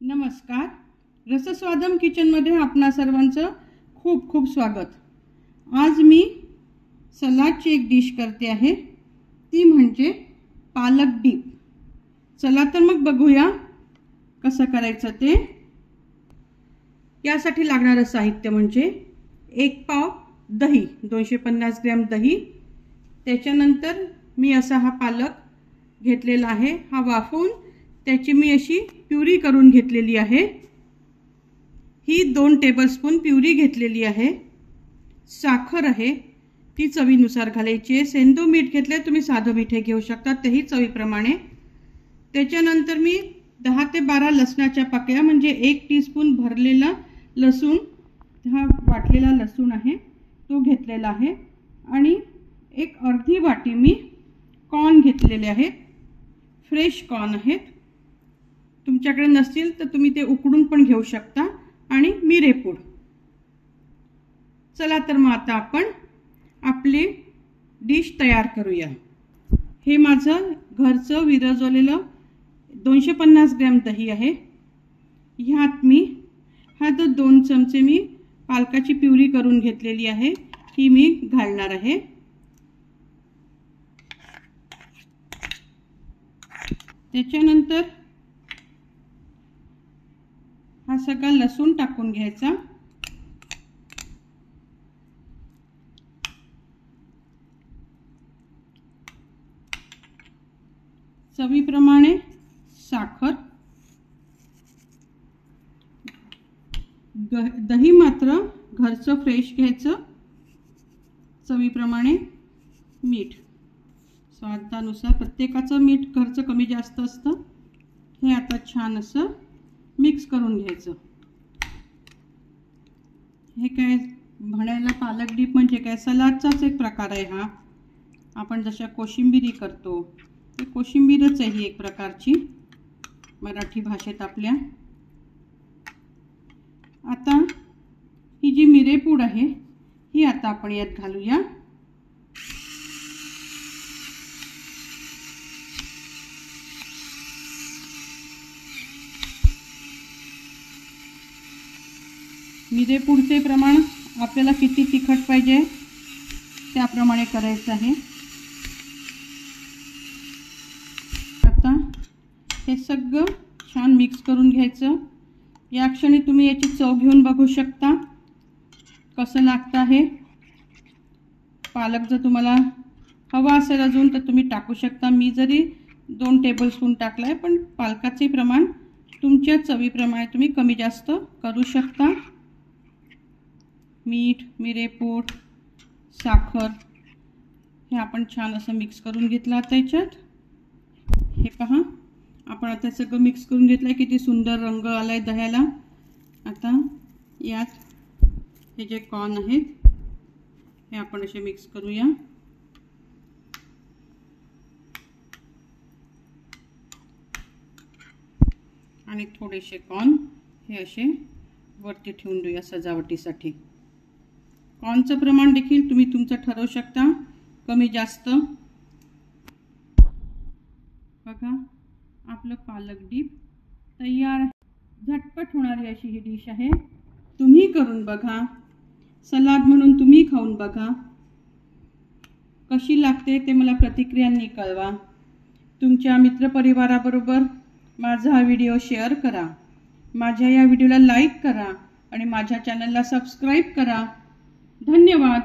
नमस्कार, रसस्वादम किचनमध्ये आपणा सर्वांचं खूप खूप स्वागत। आज मी सलाडची एक डिश करते आहे, ती म्हणजे पालक डीप। चला तर मग बघूया कसं करायचं ते। यासाठी लागणारं साहित्य म्हणजे 1 पाव दही, 250 ग्रॅम दही। त्याच्यानंतर मी असा हा पालक घेतलेला आहे, हा वाफवून त्याची मी अशी प्युरी करून घेतलेली आहे। ही 2 टेबलस्पून प्युरी घेतलेली आहे। साखर आहे, ती चवीनुसार घालायची आहे। सेंधव मीठ घेतले, तुम्ही साधं मीठ घेऊ शकता, तेही चवीप्रमाणे। त्याच्यानंतर मी 10 ते 12 लसणाच्या पाकळ्या म्हणजे 1 टीस्पून भरलेला लसूण, हा वाटलेला लसूण आहे तो घेतलेला आहे। आणि एक अर्धी वाटी मी कॉर्न घेतलेले आहेत, फ्रेश कॉर्न आहेत। तुमच्याकडे नसतील तर तुम्ही ते उकडून पण घेऊ शकता। आणि मिरेपूड। चला तर मग आता आपण आपली डिश तयार करूया। हे माझं घरचं विरजवलेलं 250 ग्रॅम दही आहे। ह्यात मी हा 2 चमचे मी पालकाची प्युरी करून घेतलेली आहे, ही मी घालणार आहे। त्याच्यानंतर हा सगळा लसूण टाकून घ्यायचा। चवीप्रमाणे साखर, दही मात्र घरचं फ्रेश घ्यायचं। चवीप्रमाणे मीठ, स्वादानुसार, प्रत्येकाचं मीठ घरचं कमी जास्त असतं। हे आता छान असं मिक्स करून घ्यायचं। हे काय म्हणायला पालक डीप म्हणजे काय, सलाडचाच एक प्रकार आहे हा। आपण जशा कोशिंबिरी करतो, ते कोशिंबीरच आहे ही एक प्रकारची मराठी भाषेत आपल्या। आता ही जी मिरेपूड आहे ही आता आपण यात घालूया। मिरेपूडचे प्रमाण आपल्याला किती तिखट पाहिजे त्याप्रमाणे करायचं आहे। आता हे सगळं छान मिक्स करून घ्यायचं। या क्षणी तुम्ही याची चव घेऊन बघू शकता कसं लागतं आहे। पालक जर तुम्हाला हवा असेल अजून तर तुम्ही टाकू शकता। मी जरी 2 टेबलस्पून टाकलाय, पण पालकाचे प्रमाण तुमच्या चवीप्रमाणे तुम्ही कमी जास्त करू शकता। मीठ, मिरेपूड, साखर हे आपण छान असं मिक्स करून घेतलं। आता याच्यात हे पहा, आपण आता सगळं मिक्स करून घेतलंय, किती सुंदर रंग आलाय दह्याला। आता यात हे जे कॉर्न आहेत हे आपण असे मिक्स करूया। आणि थोडेसे कॉर्न हे असे वरती ठेवून देऊया सजावटीसाठी। कॉर्नचं प्रमाण देखील तुम्ही तुमचं ठरवू शकता, कमी जास्त। बघा, आपलं पालक डीप तयार आहे। झटपट होणारी अशी ही डिश आहे, तुम्ही करून बघा। सलाड म्हणून तुम्ही खाऊन बघा, कशी लागते ते मला प्रतिक्रियांनी कळवा। तुमच्या मित्रपरिवाराबरोबर माझा हा व्हिडिओ शेअर करा। माझ्या या व्हिडिओला लाईक करा आणि माझ्या चॅनलला सबस्क्राईब करा। धन्यवाद।